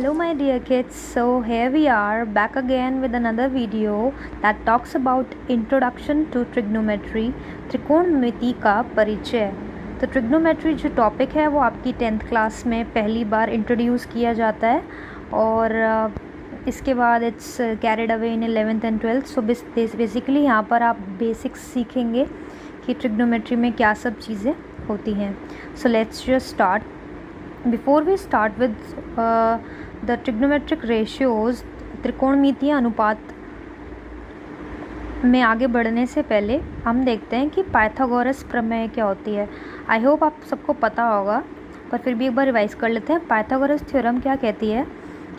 Hello my dear kids, so here we are back again with another video that talks about introduction to trigonometry, त्रिकोणमिति का परिचय। तो trigonometry जो topic है वो आपकी 10th क्लास में पहली बार इंट्रोड्यूस किया जाता है और इसके बाद it's carried away in 11th and 12th। So basically यहाँ पर आप बेसिक्स सीखेंगे कि ट्रिग्नोमेट्री में क्या सब चीज़ें होती हैं। So let's just start. Before we start with the trigonometric ratios, त्रिकोणमितीय अनुपात में आगे बढ़ने से पहले हम देखते हैं कि पाइथागोरस प्रमेय क्या होती है। आई होप आप सबको पता होगा, पर फिर भी एक बार रिवाइज कर लेते हैं। पाइथागोरस थ्योरम क्या कहती है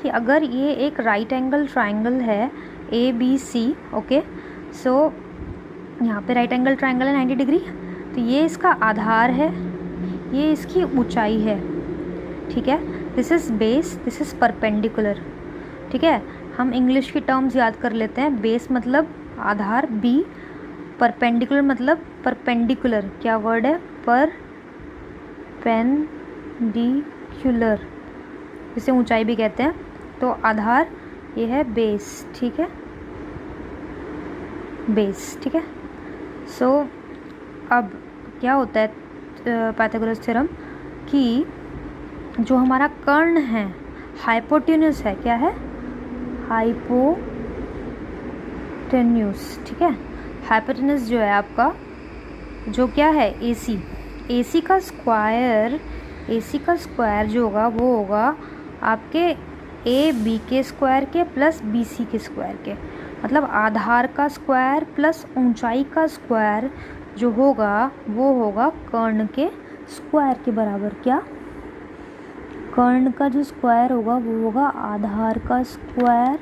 कि अगर ये एक राइट एंगल ट्राइंगल है ए बी सी, ओके, सो यहाँ पे राइट एंगल ट्राइंगल है 90 डिग्री, तो ये इसका आधार है, ये इसकी ऊंचाई है, ठीक है। This is base, this is perpendicular, ठीक है। हम इंग्लिश की टर्म्स याद कर लेते हैं। बेस मतलब आधार, बी, परपेंडिकुलर मतलब परपेंडिकुलर, क्या वर्ड है, परपेंडिकुलर, इसे ऊंचाई भी कहते हैं। तो आधार ये है बेस, ठीक है, बेस, ठीक है। सो अब क्या होता है पाइथागोरस थ्योरम कि जो हमारा कर्ण है हाइपोटेन्यूस है, क्या है, हाइपोटेन्यूस, ठीक है। हाइपोटेन्यूस जो है आपका, जो क्या है, AC, AC का स्क्वायर, AC का स्क्वायर जो होगा वो होगा आपके AB के स्क्वायर के प्लस BC के स्क्वायर के, मतलब आधार का स्क्वायर प्लस ऊंचाई का स्क्वायर जो होगा वो होगा कर्ण के स्क्वायर के बराबर। क्या, कर्ण का जो स्क्वायर होगा वो होगा आधार का स्क्वायर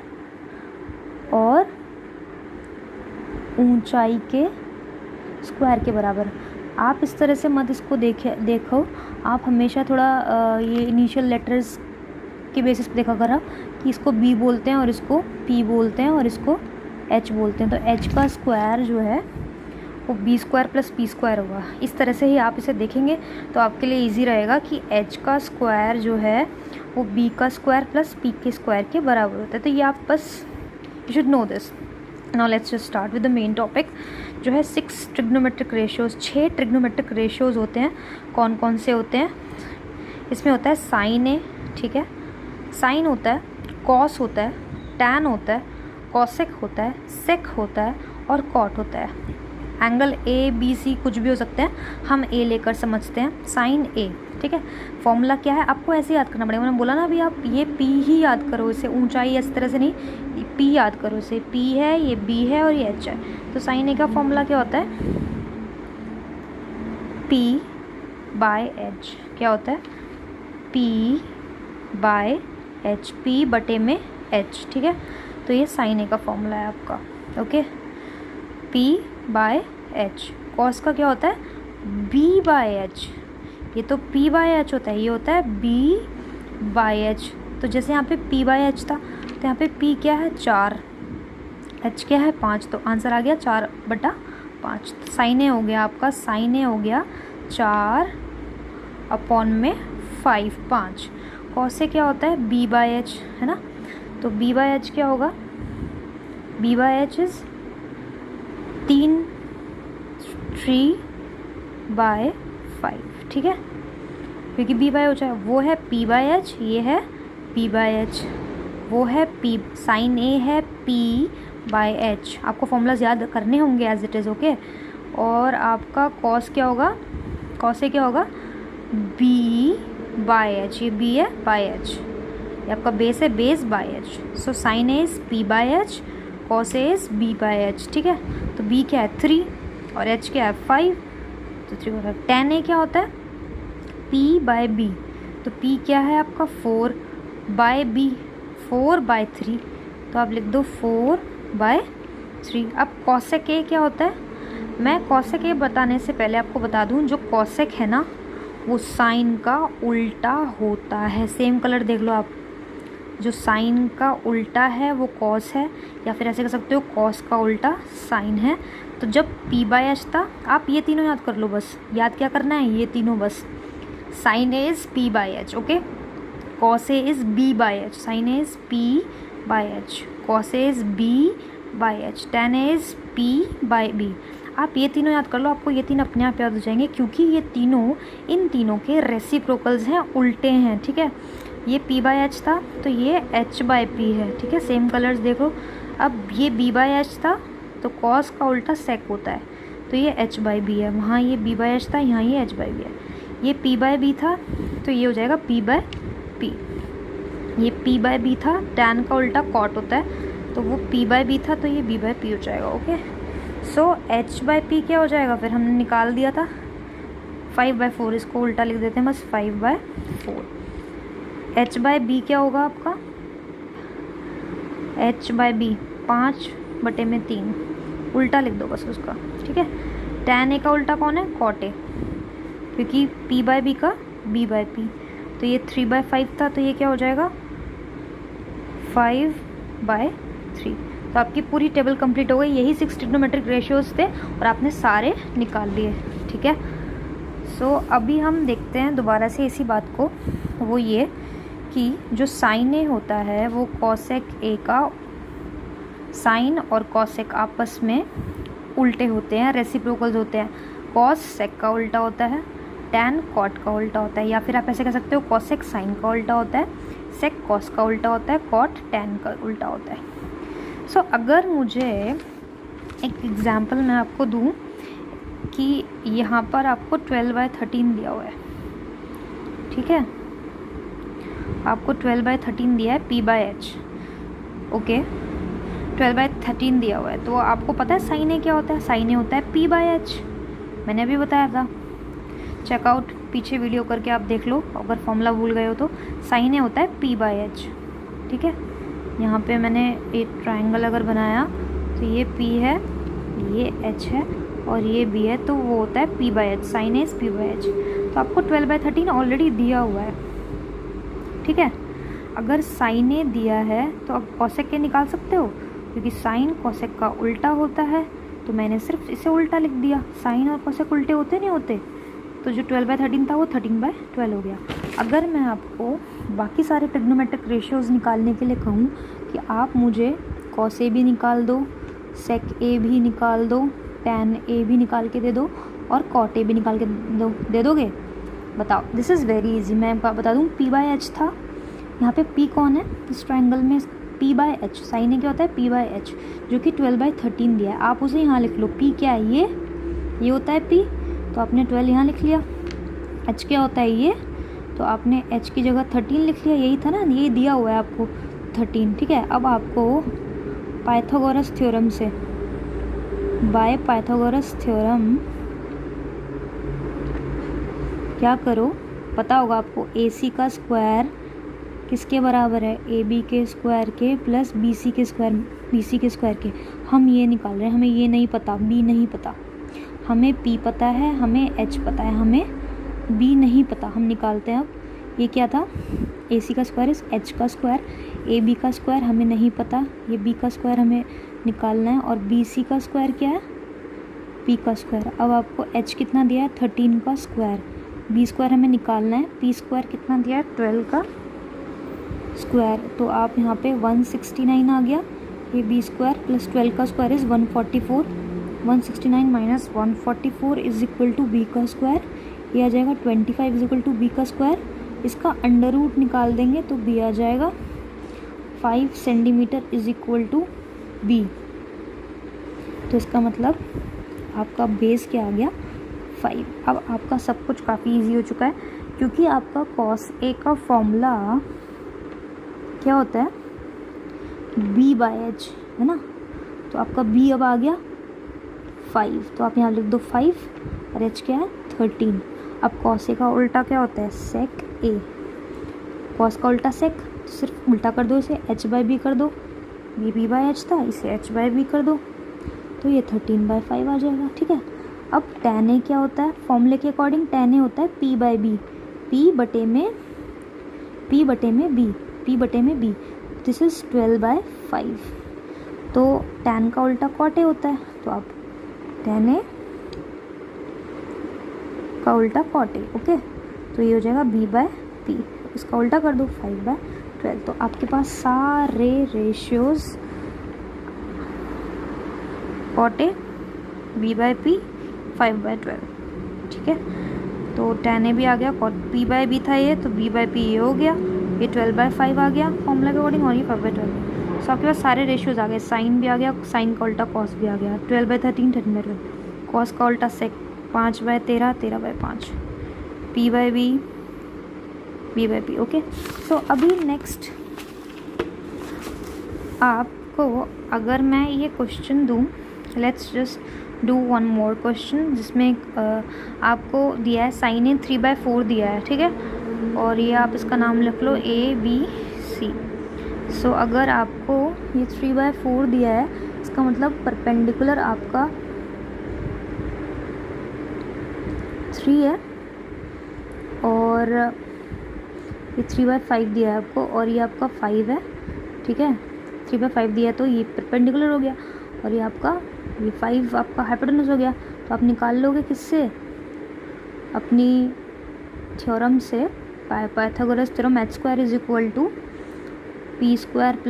और ऊंचाई के स्क्वायर के बराबर। आप इस तरह से मत इसको देखो, आप हमेशा थोड़ा ये इनिशियल लेटर्स के बेसिस पे देखा करा कि इसको B बोलते हैं और इसको P बोलते हैं और इसको H बोलते हैं। तो H का स्क्वायर जो है वो B square plus P square होगा। इस तरह से ही आप इसे देखेंगे तो आपके लिए इजी रहेगा कि H का स्क्वायर जो है वो B का स्क्वायर प्लस P के स्क्वायर के बराबर होता है। तो ये आप बस you should know this. Now let's just start with the main topic जो है 6 ट्रिग्नोमेट्रिक रेशियोज़। 6 ट्रिग्नोमेट्रिक रेशियोज़ होते हैं। कौन कौन से होते हैं? इसमें होता है साइन ए, ठीक है, साइन होता है, कॉस होता है, टैन होता है, कॉसेक होता है, सेक होता है और कॉट होता है। एंगल ए बी सी कुछ भी हो सकते हैं, हम ए लेकर समझते हैं, साइन ए, ठीक है। फॉर्मूला क्या है आपको ऐसे याद करना पड़ेगा। मैंने बोला ना अभी, आप ये पी ही याद करो, इसे ऊंचाई इस तरह से नहीं, पी याद करो, इसे पी है, ये बी है और ये एच है। तो साइन ए का फॉर्मूला क्या होता है, पी बाय एच, क्या होता है, पी बाय एच, पी बटे में एच, ठीक है। तो ये साइन ए का फॉर्मूला है आपका, okay, P by H. Cos का क्या होता है, बी बाय एच, ये तो पी बाय एच होता है, ये होता है बी बाय एच। तो जैसे यहाँ पे पी बाय एच था तो यहाँ पे पी क्या है, 4, एच क्या है, 5, तो आंसर आ गया 4/5। तो साइन ए हो गया आपका, साइन ए हो गया 4/5, 5। कॉस से क्या होता है, बी बाय एच, है ना। तो बी बाय एच क्या होगा, बी बाय एच इज़ 3/5, ठीक है, क्योंकि बी बाय एच है, वो है पी बाय एच, ये है पी बाय एच, वो है पी, साइन ए है पी बाय एच। आपको फॉर्मूलाज याद करने होंगे एज इट इज़, ओके। और आपका कॉस क्या होगा, कॉस से क्या होगा, बी बाय एच, ये बी है बाय एच, ये आपका बेस है, base by H. So sine A is P by H, cos A is B by H, ठीक है। तो बी क्या है 3 और एच क्या है 5, तो 3 होता है। टैन ए क्या होता है, पी बाय बी, तो पी क्या है आपका 4 बाय बी, 4/3, तो आप लिख दो 4/3। अब कॉसेक ए क्या होता है, मैं कॉसेक ए बताने से पहले आपको बता दूं, जो कॉसेक है ना वो साइन का उल्टा होता है। सेम कलर देख लो आप, जो साइन का उल्टा है वो कॉस है, या फिर ऐसे कह सकते हो कॉस का उल्टा साइन है। तो जब पी बाय एच था, आप ये तीनों याद कर लो, बस याद क्या करना है, ये तीनों बस, sine A is P by H, okay. Cos A is B by H, sine A is P by H, cos A is B by H, tan A is P by B. आप ये तीनों याद कर लो, आपको ये तीन अपने आप याद हो जाएंगे, क्योंकि ये तीनों इन तीनों के रेसिप्रोकल्स हैं, उल्टे हैं, ठीक है। ये p बाई एच था तो ये h बाई पी है, ठीक है। सेम कलर्स देखो। अब ये b बाई एच था तो कॉस का उल्टा सेक होता है, तो ये h बाई बी है। वहाँ ये b बाई एच था, यहाँ ये h बाई बी है। ये p बाई बी था तो ये हो जाएगा p बाई पी। ये p बाई बी था, tan का उल्टा कॉट होता है, तो वो p बाई बी था तो ये b बाई पी हो जाएगा। Okay, so h by P क्या हो जाएगा, फिर हमने निकाल दिया था 5/4, इसको उल्टा लिख देते हैं बस 5/4। h बाई बी क्या होगा आपका, h बाई बी 5/3, उल्टा लिख दो बस उसका, ठीक है। tan a का उल्टा कौन है, cot a, क्योंकि p बाई बी का b बाई पी, तो ये 3/5 था तो ये क्या हो जाएगा 5/3। तो आपकी पूरी टेबल कंप्लीट हो गई। यही 6 ट्रिग्नोमेट्रिक रेशियोज थे और आपने सारे निकाल लिए, ठीक है। सो अभी हम देखते हैं दोबारा से इसी बात को, वो ये कि जो साइन ए होता है वो कॉसेक ए का, साइन और कॉसेक आपस में उल्टे होते हैं, रेसिप्रोकल्स होते हैं। कॉस सेक का उल्टा होता है, टैन कॉट का उल्टा होता है, या फिर आप ऐसे कह सकते हो कॉसेक साइन का उल्टा होता है, सेक कॉस का उल्टा होता है, कॉट टैन का उल्टा होता है। सो अगर मुझे एक एग्जांपल मैं आपको दूं कि यहाँ पर आपको 12/13 दिया हुआ है, ठीक है, आपको 12/13 दिया है p बाई एच, ओके, 12/13 दिया हुआ है। तो आपको पता है साइन ए क्या होता है, साइन ए होता है p बाई एच, मैंने अभी बताया था, चेकआउट पीछे वीडियो करके आप देख लो अगर फॉर्मूला भूल गए हो तो। साइन ए होता है p बाई एच, ठीक है। यहाँ पे मैंने एक ट्रायंगल अगर बनाया तो ये p है, ये h है और ये b है, तो वो होता है p by H, sine A p by H. तो आपको 12/13 ऑलरेडी दिया हुआ है, ठीक है। अगर साइन ए दिया है तो आप कॉसेक के निकाल सकते हो, क्योंकि साइन कॉसेक का उल्टा होता है, तो मैंने सिर्फ इसे उल्टा लिख दिया। साइन और कॉसेक उल्टे होते नहीं होते, तो जो 12/13 था वो 13/12 हो गया। अगर मैं आपको बाकी सारे ट्रिग्नोमेट्रिक रेशियोज निकालने के लिए कहूँ कि आप मुझे कॉस ए भी निकाल दो, सेक ए भी निकाल दो, टैन ए भी निकाल के दे दो और कॉट ए भी निकाल के दे दोगे, बताओ। This is very easy. मैं बता दूँ p बाई एच था, यहाँ पे p कौन है इस ट्रायंगल में, p बाई एच, साइन ए क्या होता है p बाई एच, जो कि 12/13 दिया है। आप उसे यहाँ लिख लो, p क्या है, ये होता है p, तो आपने 12 यहाँ लिख लिया। h क्या होता है, ये, तो आपने h की जगह 13 लिख लिया, यही था ना, यही दिया हुआ है आपको 13, ठीक है। अब आपको पाइथागोरस थ्योरम से, बाय पाइथागोरस थ्योरम क्या करो, पता होगा आपको, AC का स्क्वायर किसके बराबर है, AB के स्क्वायर के प्लस BC के स्क्वायर के। हम ये निकाल रहे हैं, हमें ये नहीं पता, B नहीं पता, हमें P पता है, हमें H पता है, हमें B नहीं पता। हम निकालते हैं। अब ये क्या था, AC का स्क्वायर इस H का स्क्वायर, AB का स्क्वायर हमें नहीं पता, ये B का स्क्वायर हमें निकालना है, और BC का स्क्वायर क्या है, P का स्क्वायर। अब आपको H कितना दिया है, 13 का स्क्वायर, B स्क्वायर हमें निकालना है, P स्क्वायर कितना दिया है, 12 का स्क्वायर। तो आप यहाँ पे 169 आ गया, ये B स्क्वायर प्लस 12 का square is 144, 169 minus 144 is equal to B का स्क्वायर, ये आ जाएगा 25 इज इक्वल टू B का स्क्वायर। इसका अंडर रूट निकाल देंगे तो B आ जाएगा 5 centimetre is equal to B। तो इसका मतलब आपका बेस क्या आ गया, 5। अब आपका सब कुछ काफ़ी इजी हो चुका है, क्योंकि आपका कॉस ए का फॉर्मूला क्या होता है, B बाई एच, है ना। तो आपका B अब आ गया 5, तो आप यहाँ लिख दो 5 और H क्या है 13। अब कॉस ए का उल्टा क्या होता है, सेक ए, कॉस का उल्टा सेक, तो सिर्फ उल्टा कर दो इसे, H बाई बी कर दो, ये B बाई एच था, इसे H बाई बी कर दो, तो ये 13/5 आ जाएगा, ठीक है। अब tan ए क्या होता है, फॉर्मूले के अकॉर्डिंग tan ए होता है P बाई बी, P बटे में B, दिस इज़ 12/5। तो tan का उल्टा cot ए होता है, तो आप tan ए का उल्टा cot ए, ओके, तो ये हो जाएगा B बाई पी। इसका उल्टा कर दो 5/12। तो आपके पास सारे रेशियोज़ कॉट ए b/p 5/12, ठीक है। तो tan a भी आ गया, कॉट p/b था ये, तो b/p ये हो गया, ये 12/5 आ गया फॉर्मूला के अकॉर्डिंग, और ये 5/12। सो आपके पास सारे रेशियोज आ गए, साइन भी आ गया, साइन का उल्टा कॉस भी आ गया, 12/13 13/12, कॉस का उल्टा सेक 5/13 13/5, p/b b/p। ओके, सो अभी नेक्स्ट आपको अगर मैं ये क्वेश्चन दूँ, let's just do one more question, जिसमें आपको दिया है साइन ए 3/4 दिया है, ठीक है, और ये आप इसका नाम लिख लो ABC। सो अगर आपको ये 3/4 दिया है, इसका मतलब परपेंडिकुलर आपका 3 है, और ये 3/5 दिया है आपको, और ये आपका 5 है, ठीक है। 3/5 दिया है तो ये परपेंडिकुलर हो गया, और ये आपका ये 5 आपका हाइपोटेन्यूज हो गया। तो आप निकाल लोगे किससे, अपनी थ्योरम से, Pythagoras theorem, h² = p² +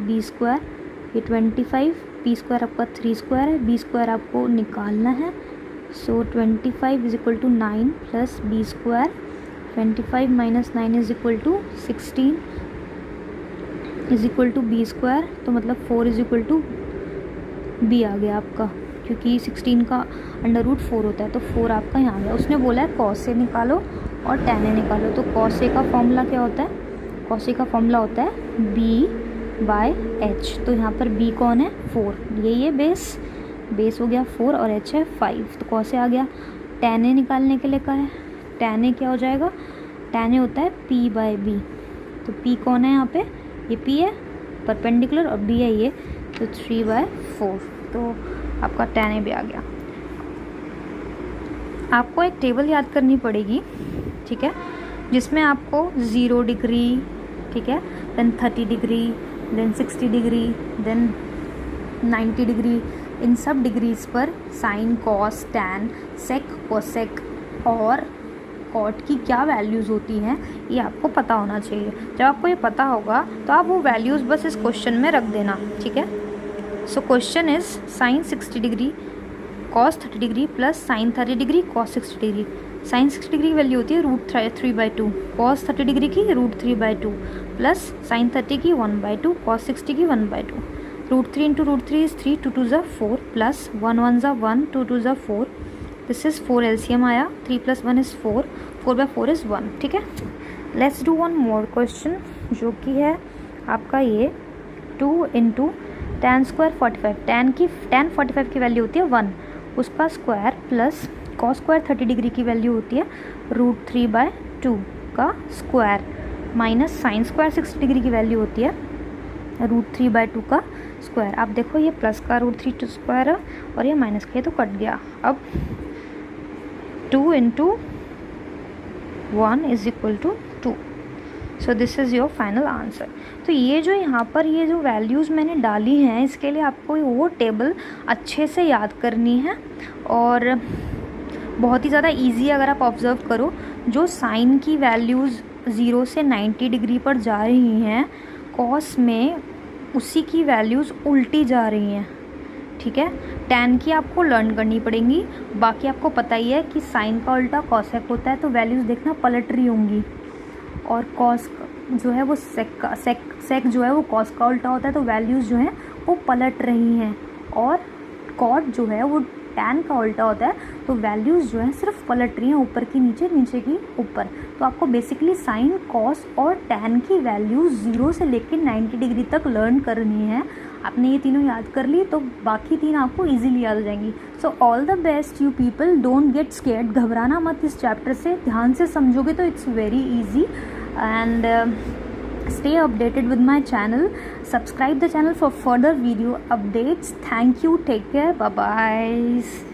b²। ये 25, p² आपका 3² है, b² आपको निकालना है। सो 25 = 9 + b², 25 - 9 = 16 = b²। तो मतलब 4 = b आ गया आपका, क्योंकि 16 का √4 होता है, तो 4 आपका यहाँ आ गया। उसने बोला है cos a निकालो और tan a निकालो। तो cos a का फॉर्मूला क्या होता है, cos a का फॉर्मूला होता है b/h। तो यहाँ पर b कौन है, 4, ये बेस हो गया 4, और h है 5, तो cos a आ गया। tan a निकालने के लिए क्या है, tan a क्या हो जाएगा, tan a होता है p/b। तो p कौन है यहाँ पे, ये p है परपेंडिकुलर, और b है ये, तो 3/4। तो आपका tan a भी आ गया। आपको एक टेबल याद करनी पड़ेगी, ठीक है, जिसमें आपको 0 डिग्री, ठीक है, then 30 degree, then 60 degree, then 90 degree, इन सब डिग्रीज पर sine, cos, tan, sec, cosec और कॉट की क्या वैल्यूज़ होती हैं, ये आपको पता होना चाहिए। जब आपको ये पता होगा तो आप वो वैल्यूज़ बस इस क्वेश्चन में रख देना, ठीक है। So question is sine 60 degree cos 30 degree plus sine 30 degree cos 60 degree. Sine 60 degree की वैल्यू होती है √3/2, कॉस 30 डिग्री की √3/2, प्लस साइन 30 की 1/2, कॉस 60 की 1/2। √3 × √3 is 3, 2 2 4, plus 1 1 1, 2 2 4, this is 4 LCM आया, 3 + 1 इज़ 4, 4/4 इज़ 1, ठीक है। Let's do one more question, जो कि है आपका ये 2 × tan² 45, tan 45 की वैल्यू होती है 1, उसका स्क्वायर, प्लस cos² 30 डिग्री की वैल्यू होती है √3/2 का स्क्वायर, माइनस sin² 60 डिग्री की वैल्यू होती है √3/2 का स्क्वायर। आप देखो ये प्लस का √3 स्क्वायर है, और ये माइनस का, ये तो कट गया। अब 2 × 1 = 2। So this is your final answer. तो ये जो यहाँ पर ये जो वैल्यूज़ मैंने डाली हैं, इसके लिए आपको वो टेबल अच्छे से याद करनी है, और बहुत ही ज़्यादा इजी है। अगर आप ऑब्ज़र्व करो, जो साइन की वैल्यूज़ 0 से 90 डिग्री पर जा रही हैं, कॉस में उसी की वैल्यूज़ उल्टी जा रही हैं, ठीक है। टैन की आपको लर्न करनी पड़ेंगी, बाकी आपको पता ही है कि साइन का उल्टा कॉसेक होता है, तो वैल्यूज़ देखना पलट रही होंगी, और कॉस जो है वो सेक जो है वो कॉस का उल्टा होता है, तो वैल्यूज़ जो हैं वो पलट रही हैं, और कॉट जो है वो टैन का उल्टा होता है, तो वैल्यूज़ जो हैं सिर्फ पलट रही हैं, ऊपर की नीचे, नीचे की ऊपर। तो आपको बेसिकली साइन, कॉस और टैन की वैल्यूज़ 0 से लेकर 90 डिग्री तक लर्न करनी है। आपने ये तीनों याद कर ली तो बाकी 3 आपको इजीली याद हो जाएंगी। So all the best you people, don't get scared, घबराना मत इस चैप्टर से, ध्यान से समझोगे तो it's very easy. and stay updated with my channel, subscribe the channel for further video updates. Thank you, take care, bye bye.